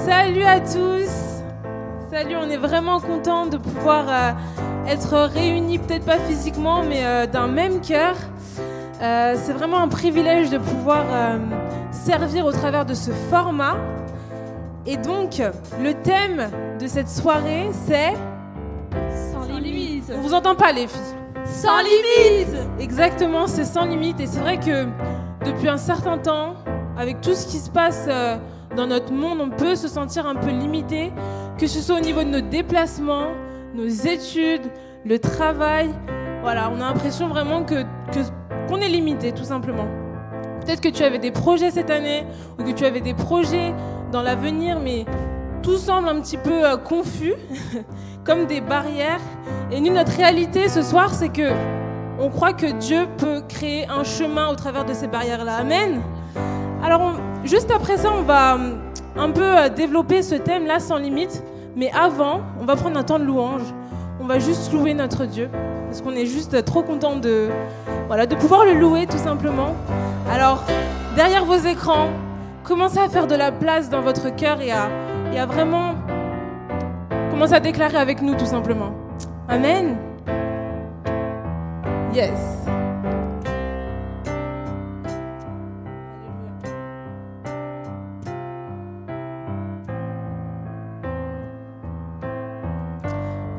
Salut à tous. Salut, on est vraiment contents de pouvoir être réunis, peut-être pas physiquement, mais d'un même cœur. C'est vraiment un privilège de pouvoir servir au travers de ce format. Et donc, le thème de cette soirée, c'est... Sans limite. On vous entend pas, les filles. Sans limite. Exactement, c'est sans limite. Et c'est vrai que depuis un certain temps, avec tout ce qui se passe dans notre monde, on peut se sentir un peu limité, que ce soit au niveau de nos déplacements, nos études, le travail. Voilà, on a l'impression vraiment qu'on est limité, tout simplement. Peut-être que tu avais des projets cette année, ou que tu avais des projets dans l'avenir, mais tout semble un petit peu confus, comme des barrières. Et nous, notre réalité ce soir, c'est que on croit que Dieu peut créer un chemin au travers de ces barrières-là. Amen. Alors, juste après ça, on va un peu développer ce thème-là sans limite. Mais avant, on va prendre un temps de louange. On va juste louer notre Dieu. Parce qu'on est juste trop content de pouvoir le louer, tout simplement. Alors, derrière vos écrans, commencez à faire de la place dans votre cœur et à vraiment commencer à déclarer avec nous, tout simplement. Amen. Yes.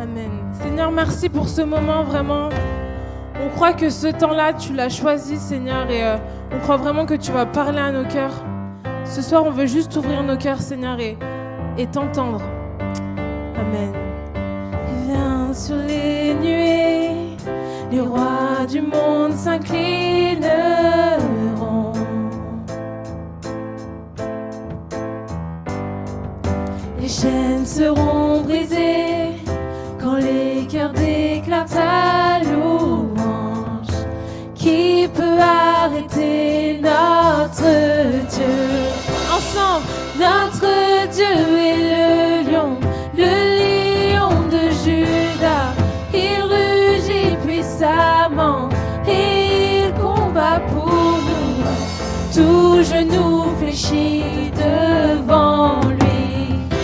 Amen. Seigneur, merci pour ce moment, vraiment. On croit que ce temps-là, tu l'as choisi, Seigneur, et on croit vraiment que tu vas parler à nos cœurs. Ce soir, on veut juste ouvrir nos cœurs, Seigneur, et t'entendre. Amen. Viens sur les nuées, les rois du monde s'inclineront. Les chaînes seront brisées quand les cœurs déclarent ta louange. Qui peut arrêter notre Dieu? Ensemble, notre Dieu est le lion de Juda. Il rugit puissamment et il combat pour nous. Tout genou fléchit devant lui.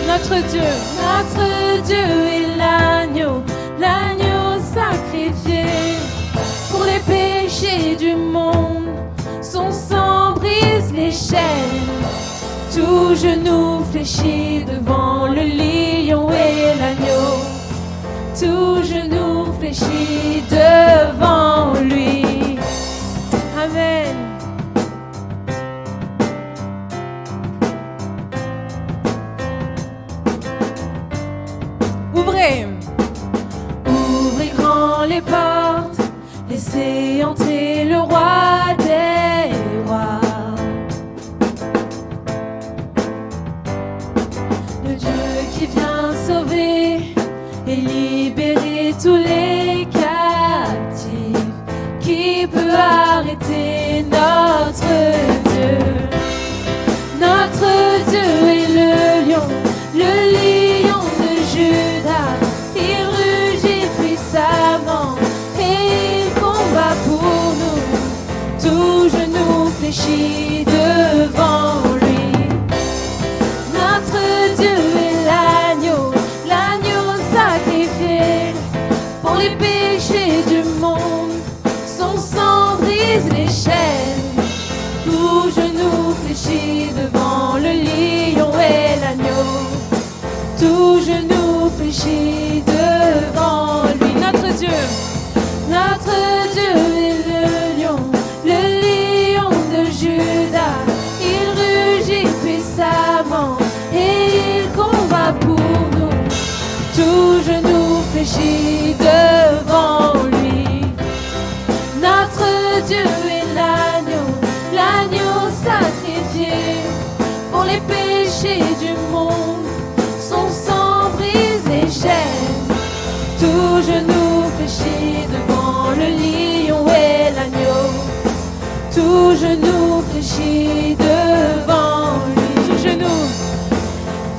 Notre Dieu est l'agneau sacrifié pour les péchés du monde. Son sang brise les chaînes. Tout genou fléchit devant le lion et l'agneau. Tout genou fléchit devant lui. Amen. Ouvrez grand les portes, laissez entrer le roi des rois. Le Dieu qui vient sauver et libérer tous les captifs. Qui peut arrêter notre Dieu? Notre Dieu est le lion de Juda. Il rugit puissamment et il combat pour nous. Tout genou fléchit devant lui. Notre Dieu est l'agneau sacrifié pour les péchés du monde. Son sang brise les chaînes. Tout genou fléchit devant le lion et l'agneau. Tout genou fléchit devant lui. Notre Dieu est le lion de Juda. Il rugit puissamment et il combat pour nous. Tout genou fléchit devant lui. Notre Dieu est l'agneau sacrifié pour les péchés du monde. Son sang brise les chaînes. Tout genou fléchit devant le lion et l'agneau. Tout genou fléchit devant lui.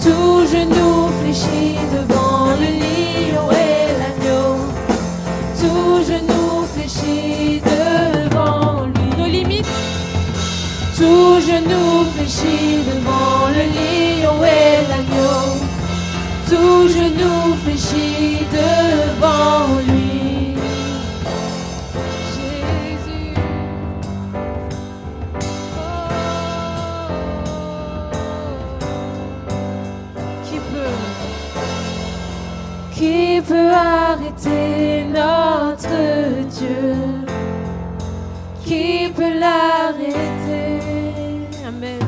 Tout genou fléchit devant le lion et l'agneau. Tout genou fléchit devant lui. Nos limites. Tout genou fléchit devant le lion et l'agneau. tout genou fléchit devant lui. Jésus. Qui peut arrêter notre Dieu? Qui peut l'arrêter? Amen.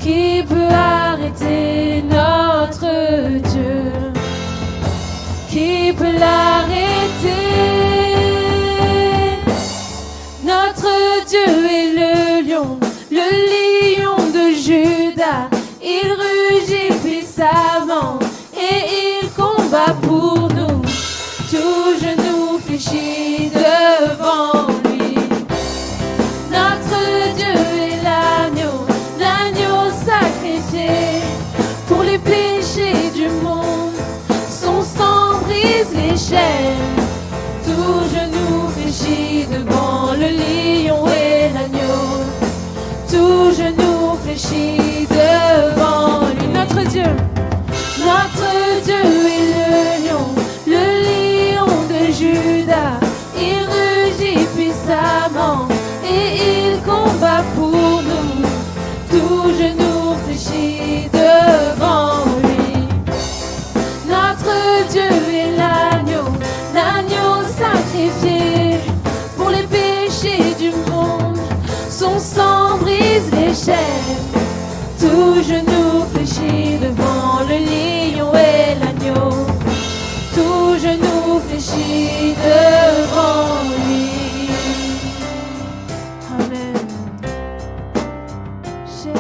Qui peut arrêter notre Dieu? Qui peut l'arrêter? Notre Dieu est le lion de Juda. Il rugit puissamment et il combat pour nous. Tout genou fléchit devant lui. Notre Dieu est l'agneau sacrifié pour les péchés du monde. Son sang brise les chaînes. Tout genou fléchit devant le lion et l'agneau. Tout genou fléchit devant lui. Notre Dieu est le lion de Juda. Il rugit puissamment et il combat pour nous. Tout genou fléchit devant lui. Notre Dieu est l'agneau sacrifié pour les péchés du monde. Son sang brise les chaînes. Tout genou fléchit devant le lion et l'agneau. Tout genou fléchit devant lui. Amen. Jésus,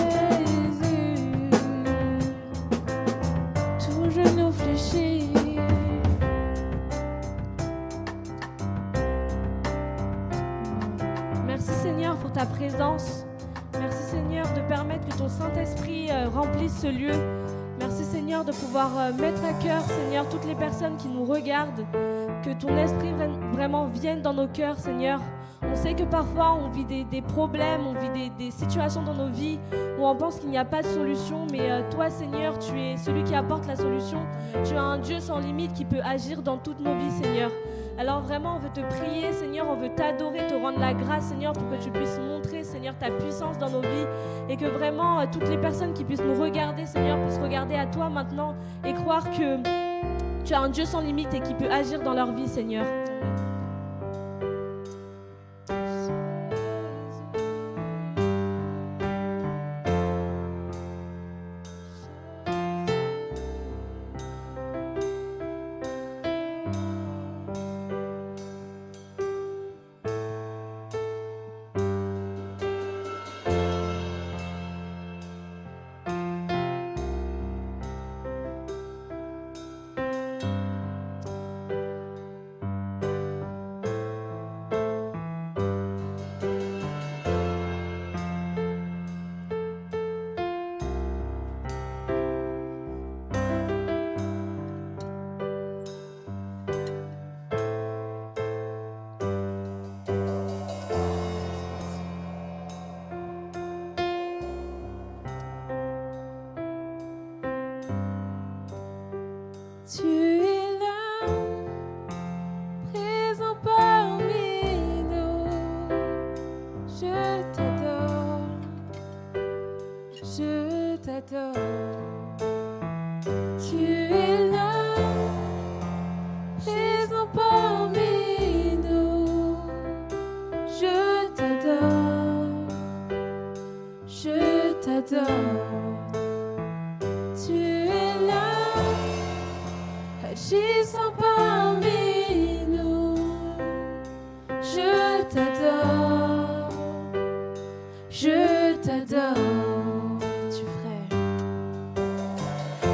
tout genou fléchit. Merci Seigneur pour ta présence. Merci Seigneur de permettre que ton Saint-Esprit remplisse ce lieu. Merci Seigneur de pouvoir mettre à cœur, Seigneur, toutes les personnes qui nous regardent. Que ton esprit vraiment vienne dans nos cœurs, Seigneur. On sait que parfois on vit des problèmes, on vit des situations dans nos vies où on pense qu'il n'y a pas de solution. Mais toi Seigneur, tu es celui qui apporte la solution. Tu es un Dieu sans limite qui peut agir dans toutes nos vies, Seigneur. Alors vraiment, on veut te prier, Seigneur, on veut t'adorer, te rendre la grâce, Seigneur, pour que tu puisses montrer, Seigneur, ta puissance dans nos vies et que vraiment, toutes les personnes qui puissent nous regarder, Seigneur, puissent regarder à toi maintenant et croire que tu as un Dieu sans limite et qui peut agir dans leur vie, Seigneur. Tu es là, présent parmi nous. Je t'adore, je t'adore. Tu es là, présent parmi nous. Je t'adore, je t'adore. Tu es là, agissant parmi nous. Je t'adore, je t'adore.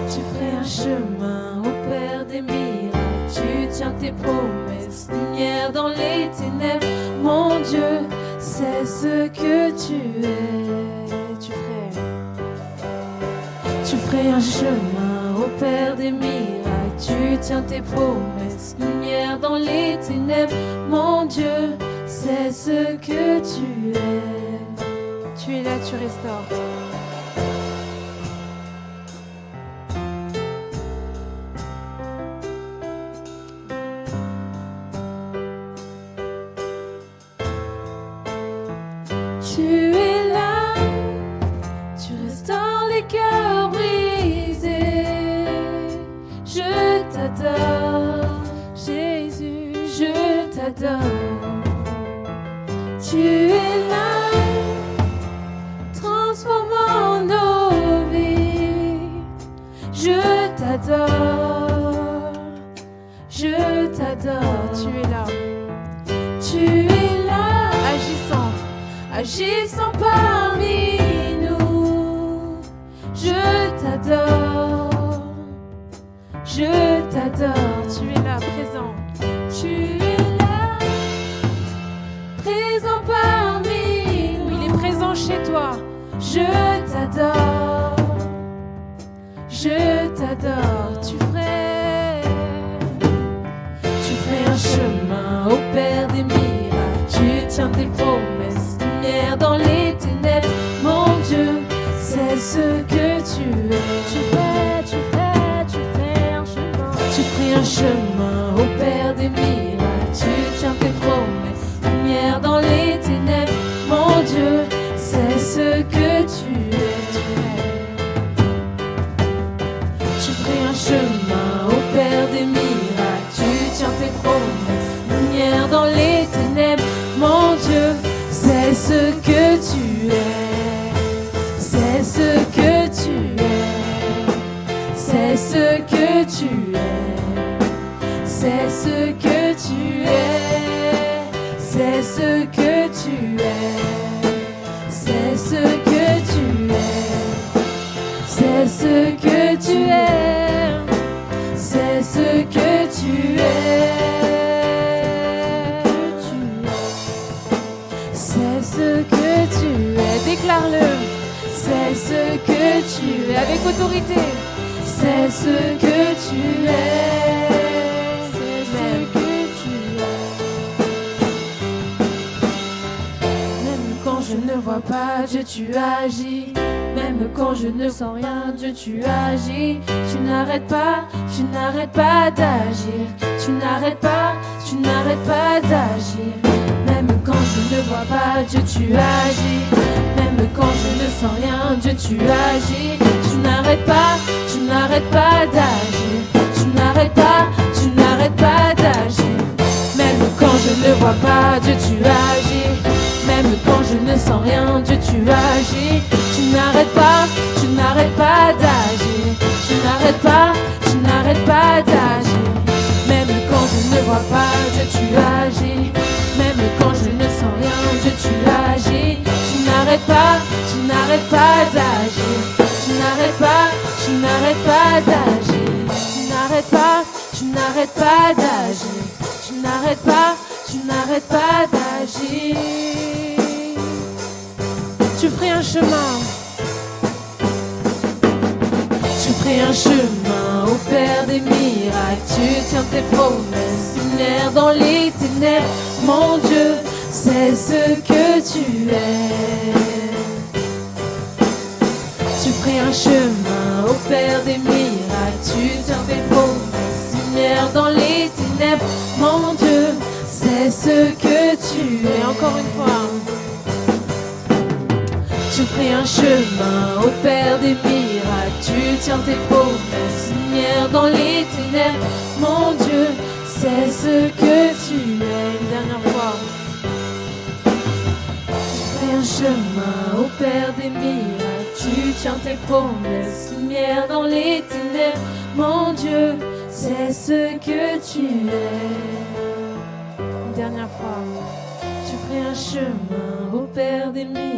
Tu ferais un chemin au Père des miracles. Tu tiens tes promesses, lumière dans les ténèbres. Mon Dieu, c'est ce que tu es. Tu ferais un chemin au Père des miracles. Tu tiens tes promesses, lumière dans les ténèbres. Mon Dieu, c'est ce que tu es. Tu es là, tu restaures. Tu es là, tu restaures les cœurs brisés. Je t'adore, Jésus, je t'adore. Tu es là, transformant nos vies. Je t'adore, je t'adore. Tu es là, Tu es là, agissant parmi nous. Je t'adore, je t'adore. tu es là, présent. Tu es là, présent parmi nous. Il est présent chez toi. Je t'adore, je t'adore. Tu ferais un chemin au Père des miracles. Tu tiens tes promesses, lumière dans les ténèbres. Mon Dieu, c'est ce que tu es. Tu ferais un chemin au Père des miracles. Tu tiens tes promesses, lumière dans les ténèbres. Mon Dieu, c'est ce que tu es. Tu ferais un chemin au Père des miracles. Tu tiens tes promesses, lumière dans les ténèbres. Mon Dieu, c'est ce que tu es. C'est ce que tu es. C'est ce que tu es. C'est ce que tu es. C'est ce que tu es. C'est ce que tu es. C'est ce que tu es. C'est ce que tu es. C'est ce que tu es. Déclare-le. C'est ce que tu es. Avec autorité. C'est ce que tu es. C'est ce que tu es. Même quand je ne vois pas, Dieu, tu agis. Même quand je ne sens rien, Dieu, tu agis. Tu n'arrêtes pas d'agir. Tu n'arrêtes pas d'agir. Même quand je ne vois pas, Dieu, tu agis. Même quand je ne sens rien, Dieu, tu agis. Tu n'arrêtes pas d'agir. Tu n'arrêtes pas d'agir. Même quand je ne vois pas, Dieu, tu agis. Même quand je ne sens rien, Dieu, tu agis. Tu n'arrêtes pas d'agir. Tu n'arrêtes pas d'agir. Même quand je ne vois pas, Dieu, tu agis. Même quand je ne sens rien, Dieu, tu agis. Tu n'arrêtes pas d'agir. Tu n'arrêtes pas d'agir. Tu n'arrêtes pas d'agir. Tu n'arrêtes pas d'agir. Tu ferais un chemin. Tu ferais un chemin au Père des miracles. Tu tiens tes promesses, lumière dans les ténèbres. Mon Dieu, c'est ce que tu es. Tu ferais un chemin au Père des miracles. Tu tiens tes promesses, lumière dans les ténèbres. Mon Dieu, c'est ce que tu es. Et encore une fois. Tu ferais un chemin au Père des miracles. Tu tiens tes promesses, lumière dans les ténèbres. Mon Dieu, c'est ce que tu es. Une dernière fois. Tu ferais un chemin au Père des miracles. Tu tiens tes promesses, lumière dans les ténèbres. Mon Dieu, c'est ce que tu es. Une dernière fois. Tu ferais un chemin au Père des miracles.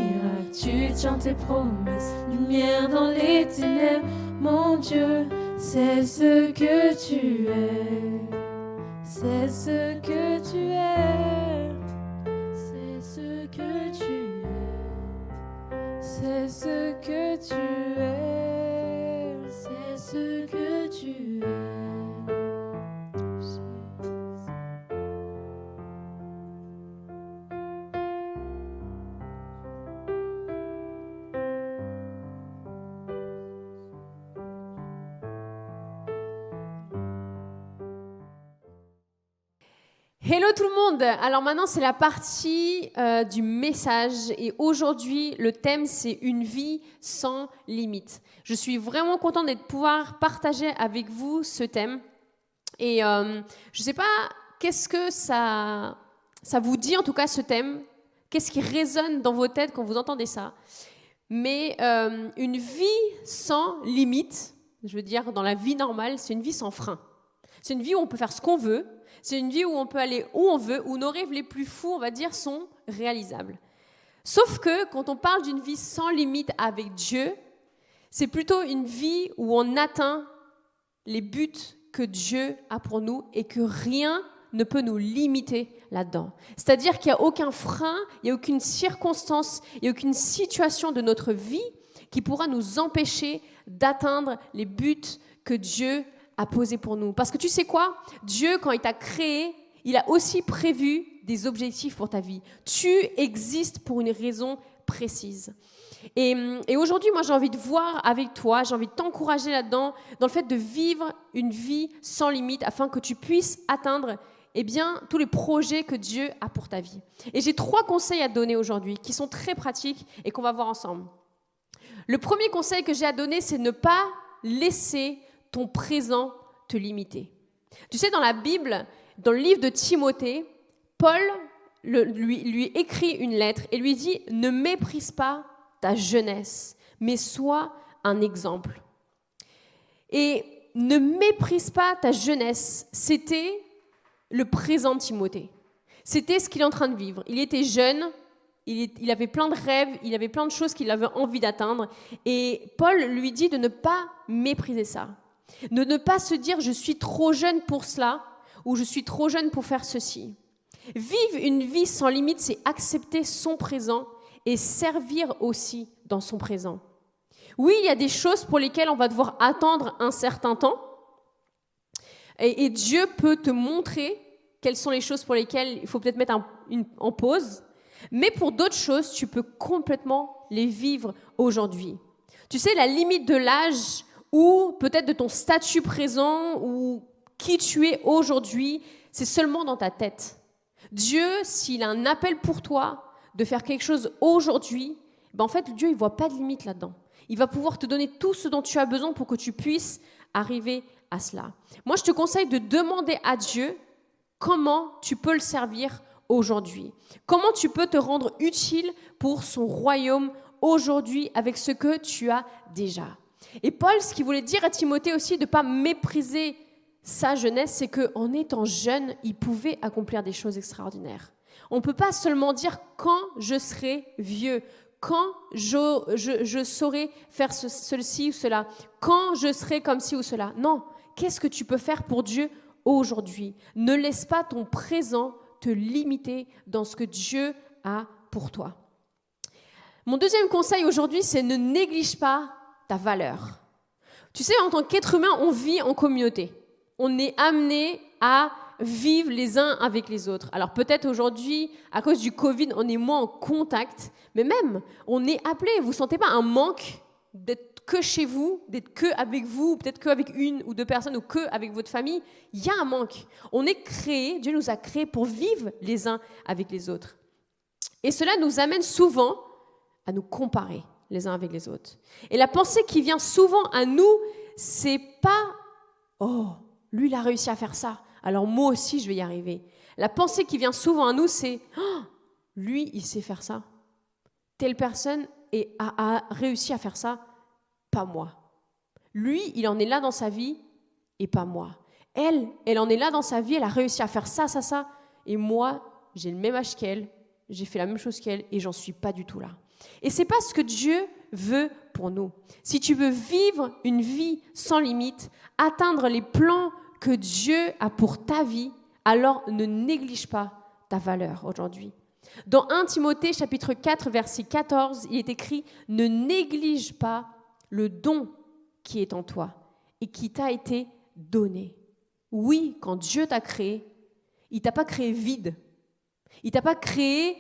Tu tiens tes promesses, lumière dans les ténèbres. Mon Dieu, c'est ce que tu es. C'est ce que tu es. C'est ce que tu es. C'est ce que tu es. C'est ce que tu es. Hello tout le monde. Alors maintenant, c'est la partie du message. Et aujourd'hui, le thème, c'est une vie sans limite. Je suis vraiment contente de pouvoir partager avec vous ce thème. Et je ne sais pas qu'est-ce que ça vous dit, en tout cas, ce thème. Qu'est-ce qui résonne dans vos têtes quand vous entendez ça? Mais une vie sans limite, je veux dire, dans la vie normale, c'est une vie sans frein. C'est une vie où on peut faire ce qu'on veut. C'est une vie où on peut aller où on veut, où nos rêves les plus fous, on va dire, sont réalisables. Sauf que quand on parle d'une vie sans limite avec Dieu, c'est plutôt une vie où on atteint les buts que Dieu a pour nous et que rien ne peut nous limiter là-dedans. C'est-à-dire qu'il n'y a aucun frein, il n'y a aucune circonstance, il n'y a aucune situation de notre vie qui pourra nous empêcher d'atteindre les buts que Dieu a posés pour nous. Parce que tu sais quoi? Dieu, quand il t'a créé, il a aussi prévu des objectifs pour ta vie. Tu existes pour une raison précise. Et aujourd'hui, moi, j'ai envie de voir avec toi, j'ai envie de t'encourager là-dedans, dans le fait de vivre une vie sans limite, afin que tu puisses atteindre tous les projets que Dieu a pour ta vie. Et j'ai 3 conseils à te donner aujourd'hui, qui sont très pratiques et qu'on va voir ensemble. Le premier conseil que j'ai à donner, c'est ne pas laisser ton présent te limiter. Tu sais, dans la Bible, dans le livre de Timothée, Paul lui écrit une lettre et lui dit « Ne méprise pas ta jeunesse, mais sois un exemple. » Et « Ne méprise pas ta jeunesse », c'était le présent de Timothée. C'était ce qu'il est en train de vivre. Il était jeune, il avait plein de rêves, il avait plein de choses qu'il avait envie d'atteindre. Et Paul lui dit de ne pas mépriser ça. De ne pas se dire « je suis trop jeune pour cela » ou « je suis trop jeune pour faire ceci ». Vivre une vie sans limite, c'est accepter son présent et servir aussi dans son présent. Oui, il y a des choses pour lesquelles on va devoir attendre un certain temps et Dieu peut te montrer quelles sont les choses pour lesquelles il faut peut-être mettre en pause, mais pour d'autres choses, tu peux complètement les vivre aujourd'hui. Tu sais, la limite de l'âge ou peut-être de ton statut présent ou qui tu es aujourd'hui, c'est seulement dans ta tête. Dieu, s'il a un appel pour toi de faire quelque chose aujourd'hui, en fait, Dieu, il ne voit pas de limite là-dedans. Il va pouvoir te donner tout ce dont tu as besoin pour que tu puisses arriver à cela. Moi, je te conseille de demander à Dieu comment tu peux le servir aujourd'hui. Comment tu peux te rendre utile pour son royaume aujourd'hui avec ce que tu as déjà. Et Paul, ce qu'il voulait dire à Timothée aussi, de ne pas mépriser sa jeunesse, c'est qu'en étant jeune, il pouvait accomplir des choses extraordinaires. On ne peut pas seulement dire « quand je serai vieux », quand je saurai faire ceci ou cela, quand je serai comme ci ou cela. Non, qu'est-ce que tu peux faire pour Dieu aujourd'hui? Ne laisse pas ton présent te limiter dans ce que Dieu a pour toi. Mon deuxième conseil aujourd'hui, c'est ne néglige pas ta valeur. Tu sais, en tant qu'être humain, on vit en communauté. On est amené à vivre les uns avec les autres. Alors peut-être aujourd'hui, à cause du Covid, on est moins en contact, mais même, on est appelé. Vous ne sentez pas un manque d'être que chez vous, d'être que avec vous, peut-être qu'avec 1 ou 2 personnes ou que avec votre famille? Il y a un manque. On est créé, Dieu nous a créés pour vivre les uns avec les autres. Et cela nous amène souvent à nous comparer les uns avec les autres. Et la pensée qui vient souvent à nous, c'est pas « Oh, lui, il a réussi à faire ça, alors moi aussi, je vais y arriver. » La pensée qui vient souvent à nous, c'est « Oh, lui, il sait faire ça. Telle personne a réussi à faire ça, pas moi. Lui, il en est là dans sa vie et pas moi. Elle en est là dans sa vie, elle a réussi à faire ça, ça, ça. Et moi, j'ai le même âge qu'elle, j'ai fait la même chose qu'elle et j'en suis pas du tout là. » Et ce n'est pas ce que Dieu veut pour nous. Si tu veux vivre une vie sans limite, atteindre les plans que Dieu a pour ta vie, alors ne néglige pas ta valeur aujourd'hui. Dans 1 Timothée chapitre 4, verset 14, il est écrit « Ne néglige pas le don qui est en toi et qui t'a été donné. » Oui, quand Dieu t'a créé, il ne t'a pas créé vide. Il ne t'a pas créé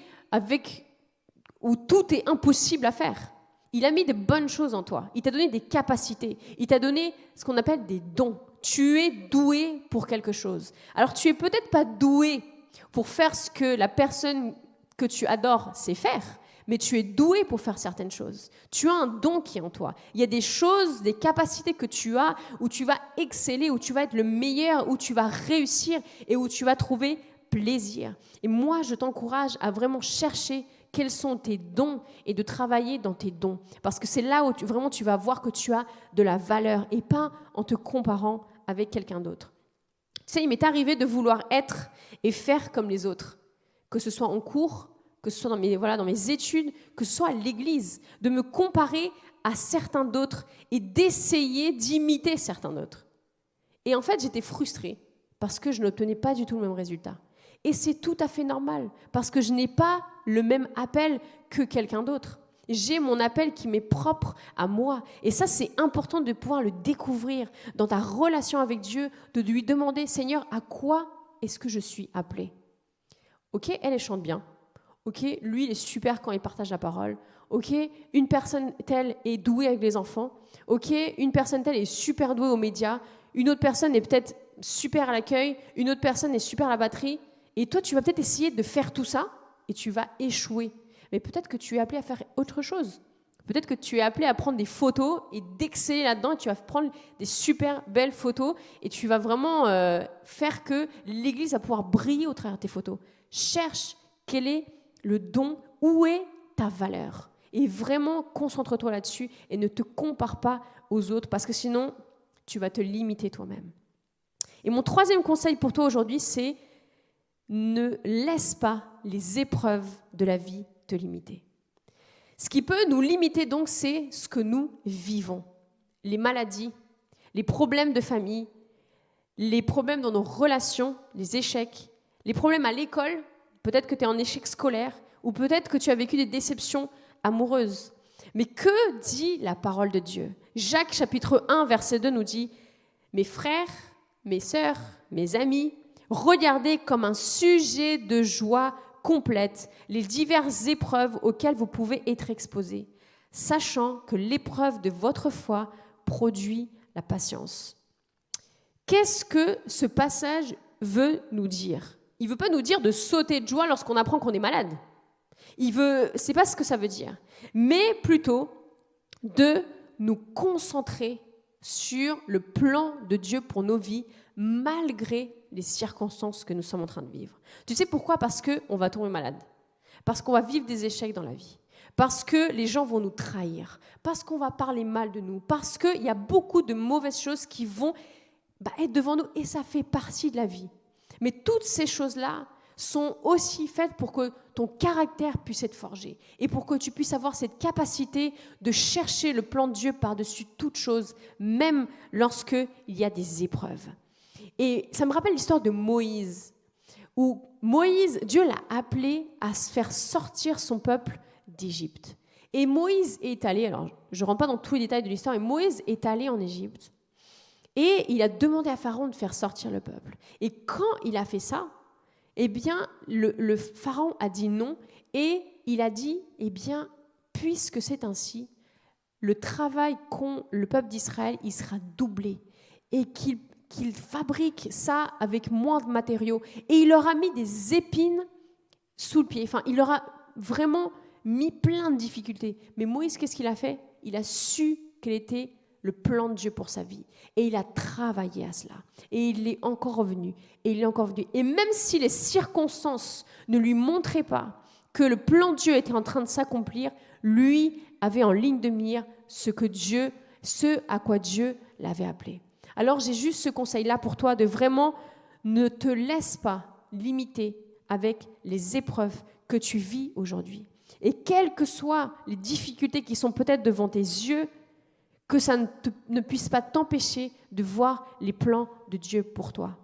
où tout est impossible à faire. Il a mis de bonnes choses en toi. Il t'a donné des capacités. Il t'a donné ce qu'on appelle des dons. Tu es doué pour quelque chose. Alors, tu es peut-être pas doué pour faire ce que la personne que tu adores sait faire, mais tu es doué pour faire certaines choses. Tu as un don qui est en toi. Il y a des choses, des capacités que tu as où tu vas exceller, où tu vas être le meilleur, où tu vas réussir et où tu vas trouver plaisir. Et moi, je t'encourage à vraiment chercher quels sont tes dons et de travailler dans tes dons. Parce que c'est là où vraiment tu vas voir que tu as de la valeur et pas en te comparant avec quelqu'un d'autre. Tu sais, il m'est arrivé de vouloir être et faire comme les autres, que ce soit en cours, que ce soit dans mes études, que ce soit à l'église, de me comparer à certains d'autres et d'essayer d'imiter certains d'autres. Et en fait, j'étais frustrée parce que je n'obtenais pas du tout le même résultat. Et c'est tout à fait normal, parce que je n'ai pas le même appel que quelqu'un d'autre. J'ai mon appel qui m'est propre à moi. Et ça, c'est important de pouvoir le découvrir dans ta relation avec Dieu, de lui demander, Seigneur, à quoi est-ce que je suis appelée ? Ok, elle chante bien. Ok, lui, il est super quand il partage la parole. Ok, une personne telle est douée avec les enfants. Ok, une personne telle est super douée aux médias. Une autre personne est peut-être super à l'accueil. Une autre personne est super à la batterie. Et toi, tu vas peut-être essayer de faire tout ça et tu vas échouer. Mais peut-être que tu es appelé à faire autre chose. Peut-être que tu es appelé à prendre des photos et d'exceller là-dedans. Et tu vas prendre des super belles photos et tu vas vraiment faire que l'Église va pouvoir briller au travers de tes photos. Cherche quel est le don, où est ta valeur. Et vraiment, concentre-toi là-dessus et ne te compare pas aux autres parce que sinon, tu vas te limiter toi-même. Et mon troisième conseil pour toi aujourd'hui, c'est ne laisse pas les épreuves de la vie te limiter. Ce qui peut nous limiter donc, c'est ce que nous vivons. Les maladies, les problèmes de famille, les problèmes dans nos relations, les échecs, les problèmes à l'école, peut-être que tu es en échec scolaire, ou peut-être que tu as vécu des déceptions amoureuses. Mais que dit la parole de Dieu ? Jacques chapitre 1, verset 2 nous dit « Mes frères, mes sœurs, mes amis, regardez comme un sujet de joie complète les diverses épreuves auxquelles vous pouvez être exposés, sachant que l'épreuve de votre foi produit la patience. » Qu'est-ce que ce passage veut nous dire ? Il ne veut pas nous dire de sauter de joie lorsqu'on apprend qu'on est malade. C'est pas ce que ça veut dire. Mais plutôt de nous concentrer sur le plan de Dieu pour nos vies, malgré les circonstances que nous sommes en train de vivre. Tu sais pourquoi ? Parce qu'on va tomber malade. Parce qu'on va vivre des échecs dans la vie. Parce que les gens vont nous trahir. Parce qu'on va parler mal de nous. Parce qu'il y a beaucoup de mauvaises choses qui vont être devant nous. Et ça fait partie de la vie. Mais toutes ces choses-là sont aussi faites pour que ton caractère puisse être forgé et pour que tu puisses avoir cette capacité de chercher le plan de Dieu par-dessus toute chose, même lorsqu'il y a des épreuves. Et ça me rappelle l'histoire de Moïse, où Moïse, Dieu l'a appelé à se faire sortir son peuple d'Égypte. Et Moïse est allé, alors je ne rentre pas dans tous les détails de l'histoire, mais Moïse est allé en Égypte et il a demandé à Pharaon de faire sortir le peuple. Et quand il a fait ça, eh bien, le Pharaon a dit non et il a dit, eh bien, puisque c'est ainsi, le travail qu'ont le peuple d'Israël, il sera doublé et qu'il fabrique ça avec moins de matériaux. Et il leur a mis des épines sous le pied. Enfin, il leur a vraiment mis plein de difficultés. Mais Moïse, qu'est-ce qu'il a fait ? Il a su quel était le plan de Dieu pour sa vie. Et il a travaillé à cela. Et il est encore revenu. Et il est encore venu. Et même si les circonstances ne lui montraient pas que le plan de Dieu était en train de s'accomplir, lui avait en ligne de mire ce à quoi Dieu l'avait appelé. Alors j'ai juste ce conseil-là pour toi de vraiment ne te laisse pas limiter avec les épreuves que tu vis aujourd'hui. Et quelles que soient les difficultés qui sont peut-être devant tes yeux, que ça ne puisse pas t'empêcher de voir les plans de Dieu pour toi.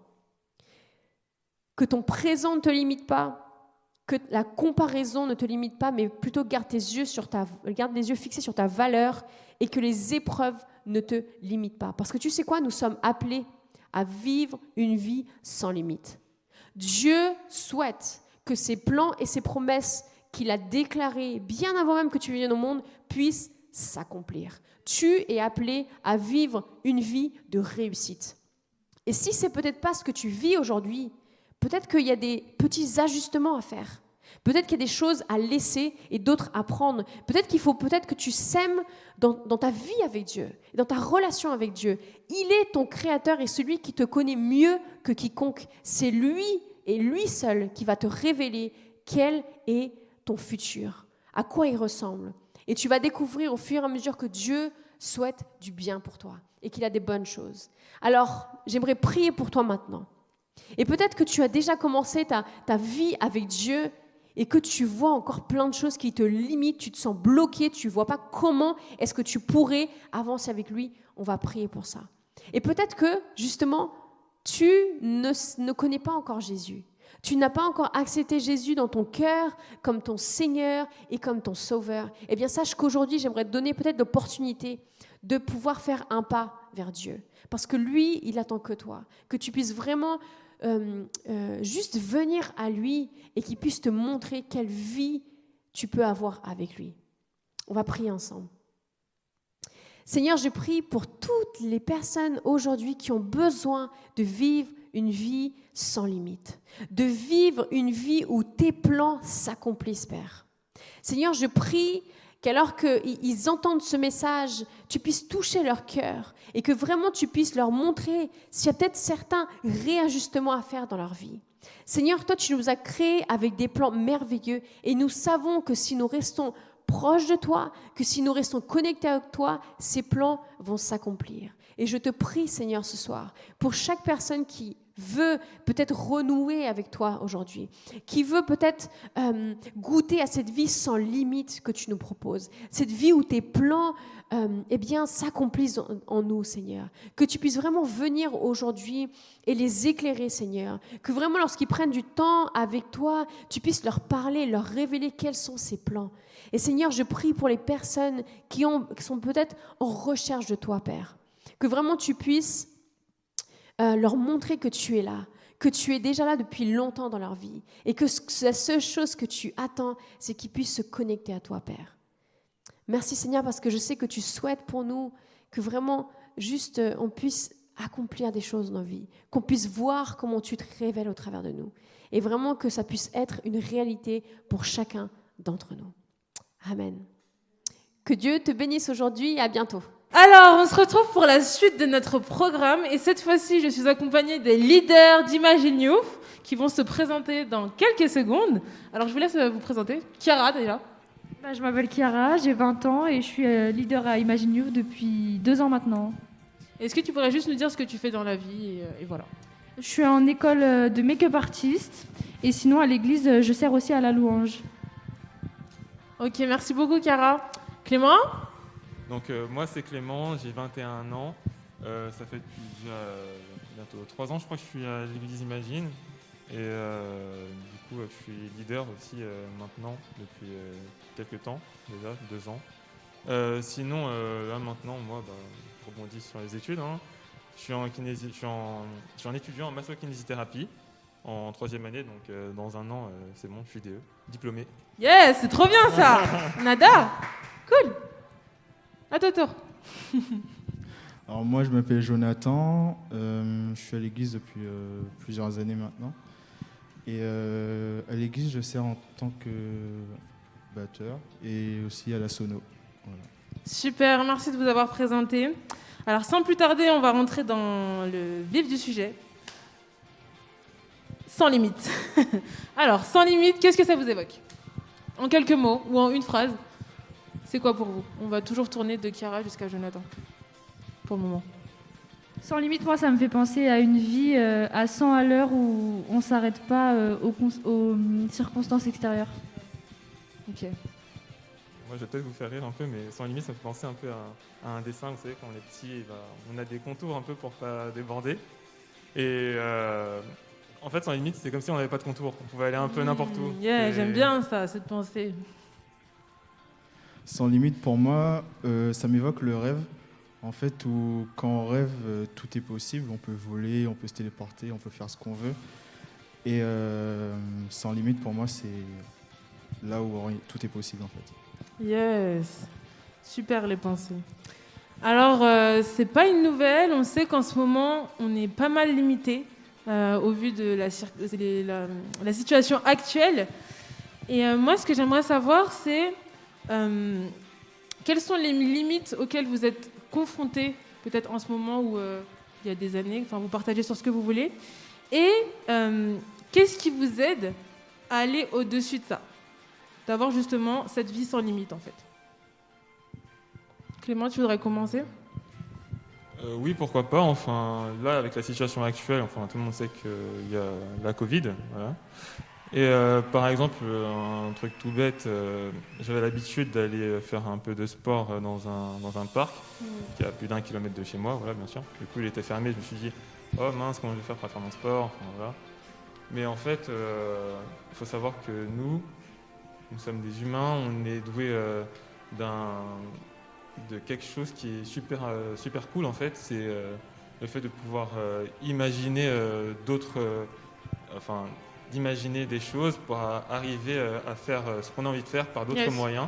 Que ton présent ne te limite pas, que la comparaison ne te limite pas, mais plutôt garde les yeux fixés sur ta valeur et que les épreuves ne te limitent pas. Parce que tu sais quoi, nous sommes appelés à vivre une vie sans limite. Dieu souhaite que ses plans et ses promesses qu'il a déclarées bien avant même que tu viennes au monde puissent s'accomplir. Tu es appelé à vivre une vie de réussite. Et si c'est peut-être pas ce que tu vis aujourd'hui, Peut-être qu'il y a des petits ajustements à faire. Peut-être qu'il y a des choses à laisser et d'autres à prendre. Peut-être que tu sèmes dans ta vie avec Dieu, dans ta relation avec Dieu. Il est ton créateur et celui qui te connaît mieux que quiconque. C'est lui et lui seul qui va te révéler quel est ton futur, à quoi il ressemble. Et tu vas découvrir au fur et à mesure que Dieu souhaite du bien pour toi et qu'il a des bonnes choses. Alors, j'aimerais prier pour toi maintenant. Et peut-être que tu as déjà commencé ta vie avec Dieu et que tu vois encore plein de choses qui te limitent, tu te sens bloqué, tu ne vois pas comment est-ce que tu pourrais avancer avec lui. On va prier pour ça. Et peut-être que, justement, tu ne connais pas encore Jésus. Tu n'as pas encore accepté Jésus dans ton cœur comme ton Seigneur et comme ton Sauveur. Eh bien, sache qu'aujourd'hui, j'aimerais te donner peut-être l'opportunité de pouvoir faire un pas vers Dieu. Parce que lui, il attend que toi. Que tu puisses vraiment juste venir à lui et qu'il puisse te montrer quelle vie tu peux avoir avec lui. On va prier ensemble. Seigneur, je prie pour toutes les personnes aujourd'hui qui ont besoin de vivre une vie sans limite, de vivre une vie où tes plans s'accomplissent, Père. Seigneur, je prie qu'alors qu'ils entendent ce message, tu puisses toucher leur cœur et que vraiment tu puisses leur montrer s'il y a peut-être certains réajustements à faire dans leur vie. Seigneur, toi, tu nous as créés avec des plans merveilleux et nous savons que si nous restons proches de toi, que si nous restons connectés avec toi, ces plans vont s'accomplir. Et je te prie, Seigneur, ce soir, pour chaque personne qui veut peut-être renouer avec toi aujourd'hui, qui veut peut-être goûter à cette vie sans limite que tu nous proposes, cette vie où tes plans s'accomplissent en nous, Seigneur. Que tu puisses vraiment venir aujourd'hui et les éclairer, Seigneur. Que vraiment, lorsqu'ils prennent du temps avec toi, tu puisses leur parler, leur révéler quels sont ces plans. Et Seigneur, je prie pour les personnes qui sont peut-être en recherche de toi, Père. Que vraiment tu puisses leur montrer que tu es là, que tu es déjà là depuis longtemps dans leur vie et que la seule chose que tu attends, c'est qu'ils puissent se connecter à toi, Père. Merci, Seigneur, parce que je sais que tu souhaites pour nous que vraiment juste on puisse accomplir des choses dans nos vies, qu'on puisse voir comment tu te révèles au travers de nous et vraiment que ça puisse être une réalité pour chacun d'entre nous. Amen. Que Dieu te bénisse aujourd'hui et à bientôt. Alors, on se retrouve pour la suite de notre programme et cette fois-ci, je suis accompagnée des leaders d'Imagine Youth qui vont se présenter dans quelques secondes. Alors, je vous laisse vous présenter. Chiara, déjà. Je m'appelle Chiara, j'ai 20 ans et je suis leader à Imagine Youth depuis 2 ans maintenant. Est-ce que tu pourrais juste nous dire ce que tu fais dans la vie et voilà. Je suis en école de make-up artiste et sinon à l'église, je sers aussi à la louange. Ok, merci beaucoup, Chiara. Clément ? Donc moi c'est Clément, j'ai 21 ans, ça fait depuis déjà bientôt 3 ans je crois que je suis à l'église Imagine et du coup je suis leader aussi maintenant depuis quelques temps, déjà 2 ans. Sinon là maintenant moi je rebondis sur les études, hein. Je suis en étudiant en masso-kinésithérapie en 3e année, donc dans un an c'est bon, je suis DE, diplômé. Yes, c'est trop bien ça. On adore. Cool. À ton tour. Alors moi je m'appelle Jonathan, je suis à l'église depuis plusieurs années maintenant et à l'église je sers en tant que batteur et aussi à la sono. Voilà. Super, merci de vous avoir présenté. Alors sans plus tarder, on va rentrer dans le vif du sujet. Sans limite. Alors sans limite, qu'est-ce que ça vous évoque ? En quelques mots ou en une phrase ? C'est quoi pour vous ? On va toujours tourner de Chiara jusqu'à Jonathan, pour le moment. Sans limite, moi, ça me fait penser à une vie à 100 à l'heure où on ne s'arrête pas aux circonstances extérieures. Ok. Moi je vais peut-être vous faire rire un peu, mais sans limite ça me fait penser un peu à un dessin, vous savez, quand on est petit, on a des contours un peu pour pas déborder. Et en fait sans limite c'est comme si on n'avait pas de contours, on pouvait aller un peu n'importe où. Yeah, j'aime bien ça, cette pensée. Sans limite pour moi, ça m'évoque le rêve. En fait, où quand on rêve, tout est possible. On peut voler, on peut se téléporter, on peut faire ce qu'on veut. Et sans limite pour moi, c'est là où tout est possible en fait. Yes, super les pensées. Alors, c'est pas une nouvelle, on sait qu'en ce moment, on est pas mal limité. au vu de la situation actuelle. Et moi, ce que j'aimerais savoir, c'est quelles sont les limites auxquelles vous êtes confrontés, peut-être en ce moment ou il y a des années, enfin vous partagez sur ce que vous voulez. Et qu'est-ce qui vous aide à aller au-dessus de ça, d'avoir justement cette vie sans limite en fait. Clément, tu voudrais commencer ? Oui, pourquoi pas. Enfin, là, avec la situation actuelle, enfin, tout le monde sait qu'il y a la Covid. Voilà. Et par exemple, un truc tout bête, j'avais l'habitude d'aller faire un peu de sport dans un parc qui est à plus d'1 kilomètre de chez moi, voilà, bien sûr. Du coup, il était fermé, je me suis dit, oh mince, comment je vais faire pour faire mon sport, enfin, voilà. Mais en fait, il faut savoir que nous sommes des humains, on est doués de quelque chose qui est super, super cool en fait, c'est le fait de pouvoir imaginer d'imaginer des choses pour arriver à faire ce qu'on a envie de faire par d'autres moyens,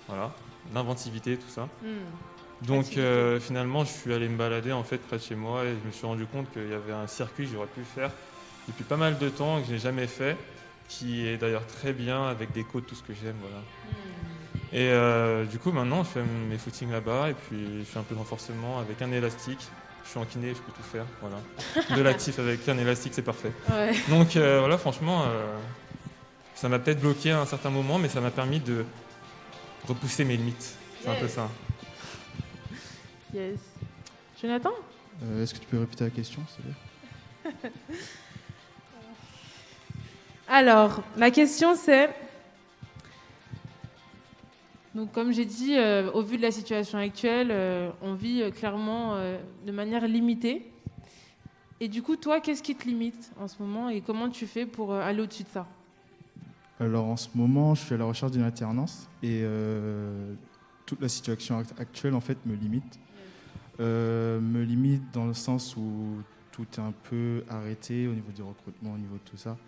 voilà, l'inventivité, tout ça. Donc finalement, je suis allé me balader en fait près de chez moi et je me suis rendu compte qu'il y avait un circuit que j'aurais pu faire depuis pas mal de temps et que je n'ai jamais fait, qui est d'ailleurs très bien avec des côtes, tout ce que j'aime, voilà. Et du coup, maintenant, je fais mes footings là-bas et puis je fais un peu de renforcement avec un élastique. Je suis en kiné, je peux tout faire, voilà. De l'actif avec un élastique, c'est parfait. Ouais. Donc voilà, franchement, ça m'a peut-être bloqué à un certain moment, mais ça m'a permis de repousser mes limites. C'est un peu ça. Yes. Jonathan ? Est-ce que tu peux répéter la question, s'il te plaît ? Alors, la question c'est... Donc, comme j'ai dit, au vu de la situation actuelle, on vit clairement de manière limitée. Et du coup, toi, qu'est-ce qui te limite en ce moment et comment tu fais pour aller au-dessus de ça ? Alors, en ce moment, je suis à la recherche d'une alternance et toute la situation actuelle, en fait, me limite. Me limite dans le sens où tout est un peu arrêté au niveau du recrutement, au niveau de tout ça.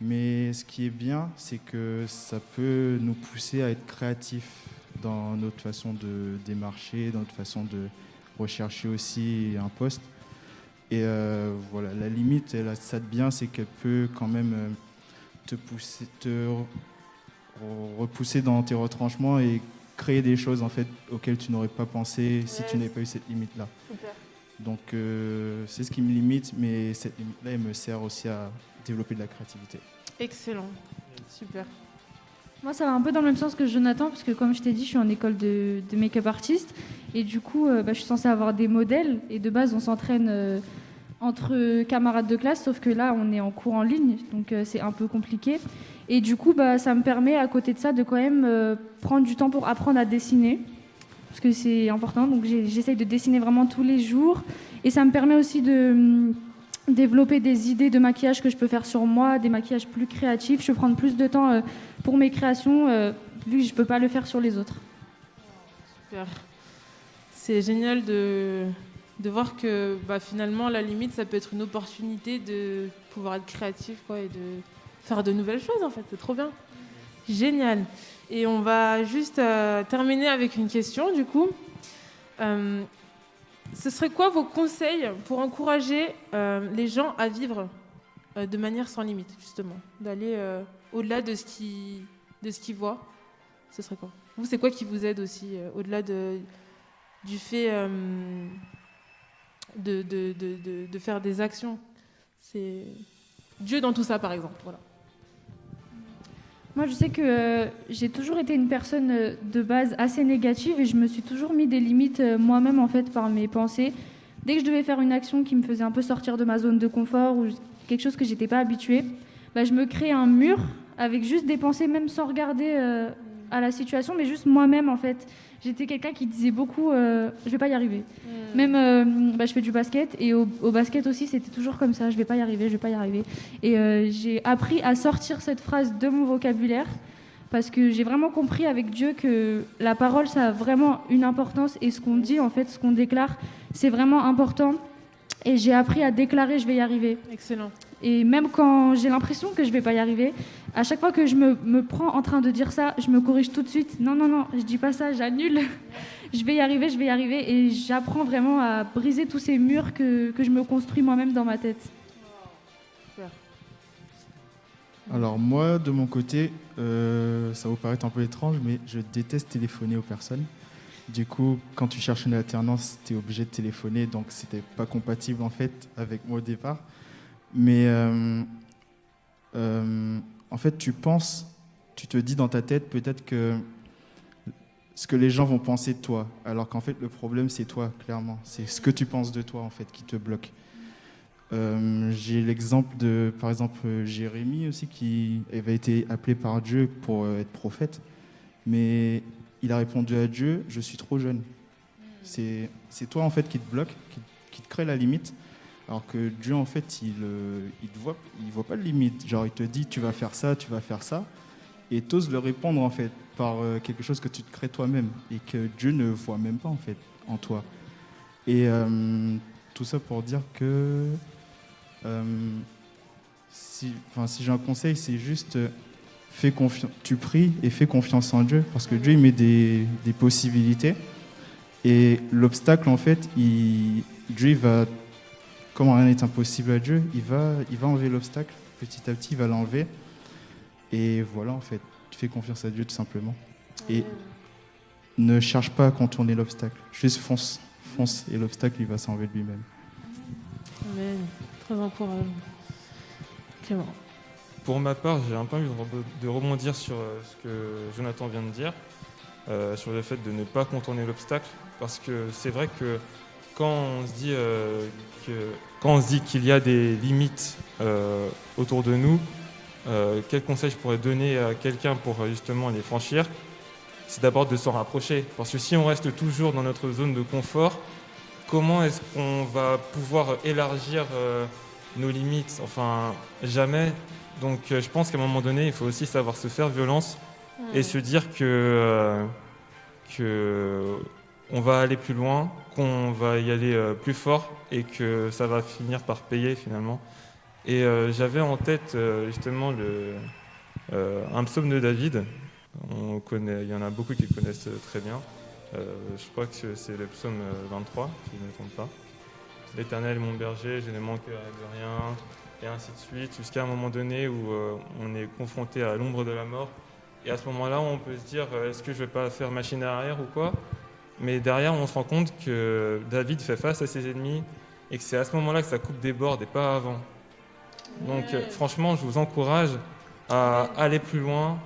Mais ce qui est bien, c'est que ça peut nous pousser à être créatifs dans notre façon de démarcher, dans notre façon de rechercher aussi un poste. Et voilà, la limite, elle a ça de bien, c'est qu'elle peut quand même te repousser dans tes retranchements et créer des choses en fait auxquelles tu n'aurais pas pensé si tu n'avais pas eu cette limite-là. Super. Donc c'est ce qui me limite, mais cette limite-là, elle me sert aussi à développer de la créativité. Excellent, super. Moi, ça va un peu dans le même sens que Jonathan, parce que comme je t'ai dit, je suis en école de make-up artiste, et du coup, je suis censée avoir des modèles, et de base, on s'entraîne entre camarades de classe, sauf que là, on est en cours en ligne, donc c'est un peu compliqué. Et du coup, ça me permet, à côté de ça, de quand même prendre du temps pour apprendre à dessiner, parce que c'est important, donc j'essaye de dessiner vraiment tous les jours, et ça me permet aussi de développer des idées de maquillage que je peux faire sur moi, des maquillages plus créatifs. Je peux prendre plus de temps pour mes créations, vu que je ne peux pas le faire sur les autres. Super. C'est génial de voir que finalement, la limite, ça peut être une opportunité de pouvoir être créatif quoi, et de faire de nouvelles choses, en fait. C'est trop bien. Génial. Et on va juste terminer avec une question, du coup. Ce serait quoi vos conseils pour encourager les gens à vivre de manière sans limite, justement, d'aller au-delà de ce qu'ils voient? Ce serait quoi? Vous, c'est quoi qui vous aide aussi, au-delà du fait de faire des actions? C'est Dieu dans tout ça, par exemple. Voilà. Moi, je sais que j'ai toujours été une personne de base assez négative et je me suis toujours mis des limites moi-même en fait par mes pensées. Dès que je devais faire une action qui me faisait un peu sortir de ma zone de confort ou quelque chose que j'étais pas habituée, je me créais un mur avec juste des pensées, même sans regarder à la situation, mais juste moi-même en fait. J'étais quelqu'un qui disait beaucoup je vais pas y arriver. Même je fais du basket et au basket aussi c'était toujours comme ça, je vais pas y arriver, je vais pas y arriver. Et j'ai appris à sortir cette phrase de mon vocabulaire parce que j'ai vraiment compris avec Dieu que la parole ça a vraiment une importance et ce qu'on dit en fait, ce qu'on déclare, c'est vraiment important. Et j'ai appris à déclarer je vais y arriver. Excellent. Et même quand j'ai l'impression que je vais pas y arriver, à chaque fois que je me prends en train de dire ça, je me corrige tout de suite. Non, je dis pas ça, j'annule. Je vais y arriver. Et j'apprends vraiment à briser tous ces murs que je me construis moi-même dans ma tête. Alors moi, de mon côté, ça va vous paraître un peu étrange, mais je déteste téléphoner aux personnes. Du coup, quand tu cherches une alternance, tu es obligé de téléphoner, donc c'était pas compatible en fait avec moi au départ. Mais en fait, tu te dis dans ta tête peut-être que ce que les gens vont penser de toi, alors qu'en fait le problème c'est toi, clairement. C'est ce que tu penses de toi en fait qui te bloque. J'ai l'exemple de, par exemple, Jérémie aussi qui avait été appelé par Dieu pour être prophète, mais il a répondu à Dieu, je suis trop jeune. C'est toi en fait qui te bloque, qui te crée la limite, alors que Dieu en fait il voit pas de limite. Genre il te dit tu vas faire ça, et t'oses le répondre en fait par quelque chose que tu te crées toi-même et que Dieu ne voit même pas en fait en toi. Et tout ça pour dire que si j'ai un conseil, c'est juste tu pries et fais confiance en Dieu, parce que Dieu il met des possibilités, et l'obstacle en fait, Dieu va, comme rien n'est impossible à Dieu, il va enlever l'obstacle petit à petit, il va l'enlever, et voilà en fait, tu fais confiance à Dieu tout simplement. Et ne cherche pas à contourner l'obstacle, juste fonce, et l'obstacle il va s'enlever de lui-même. Amen. Très encourageant. Clément. Pour ma part, j'ai un peu envie de rebondir sur ce que Jonathan vient de dire, sur le fait de ne pas contourner l'obstacle, parce que c'est vrai que quand on se dit qu'il y a des limites autour de nous, quel conseil je pourrais donner à quelqu'un pour justement les franchir, c'est d'abord de s'en rapprocher. Parce que si on reste toujours dans notre zone de confort, comment est-ce qu'on va pouvoir élargir nos limites? Enfin, jamais. Donc je pense qu'à un moment donné, il faut aussi savoir se faire violence et se dire que on va aller plus loin, qu'on va y aller plus fort et que ça va finir par payer finalement. Et j'avais en tête justement un psaume de David. Il y en a beaucoup qui le connaissent très bien. Je crois que c'est le psaume 23, si je ne me trompe pas. L'Éternel est mon berger, je ne manquerai de rien, et ainsi de suite, jusqu'à un moment donné où on est confronté à l'ombre de la mort. Et à ce moment-là, on peut se dire, est-ce que je ne vais pas faire machine arrière ou quoi? Mais derrière, on se rend compte que David fait face à ses ennemis et que c'est à ce moment-là que sa coupe déborde et pas avant. Donc franchement, je vous encourage à aller plus loin,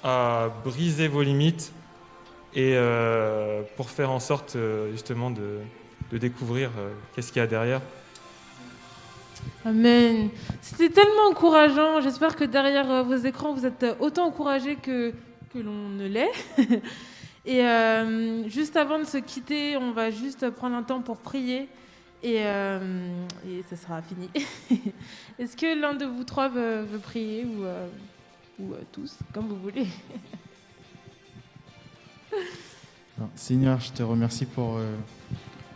à briser vos limites et pour faire en sorte justement de découvrir qu'est-ce qu'il y a derrière. Amen. C'était tellement encourageant. J'espère que derrière vos écrans, vous êtes autant encouragés que l'on ne l'est. Et juste avant de se quitter, on va juste prendre un temps pour prier et ça sera fini. Est-ce que l'un de vous trois veut prier ou tous, comme vous voulez? Alors, Seigneur, je te remercie pour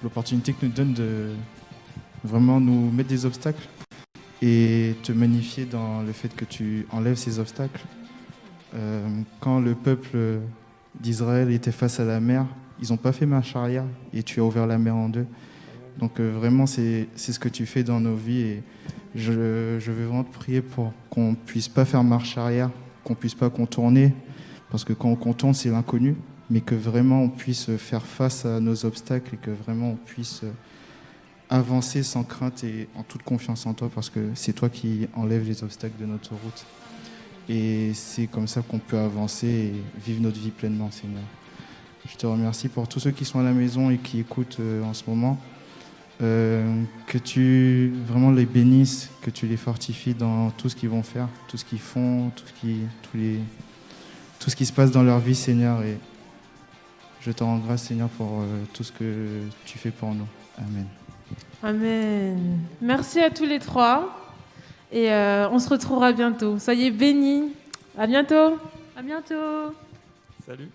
l'opportunité que nous donne de vraiment nous mettre des obstacles et te magnifier dans le fait que tu enlèves ces obstacles. Quand le peuple d'Israël était face à la mer, ils n'ont pas fait marche arrière et tu as ouvert la mer en deux. Donc vraiment, c'est ce que tu fais dans nos vies et je veux vraiment te prier pour qu'on ne puisse pas faire marche arrière, qu'on ne puisse pas contourner, parce que quand on contourne, c'est l'inconnu, mais que vraiment on puisse faire face à nos obstacles et que vraiment on puisse avancer sans crainte et en toute confiance en toi, parce que c'est toi qui enlèves les obstacles de notre route. Et c'est comme ça qu'on peut avancer et vivre notre vie pleinement, Seigneur. Je te remercie pour tous ceux qui sont à la maison et qui écoutent en ce moment. Que tu vraiment les bénisses, que tu les fortifies dans tout ce qu'ils vont faire, tout ce qu'ils font, tout ce qui se passe dans leur vie, Seigneur. Et je te rends grâce, Seigneur, pour tout ce que tu fais pour nous. Amen. Amen. Merci à tous les trois. Et on se retrouvera bientôt. Soyez bénis. À bientôt. À bientôt. Salut.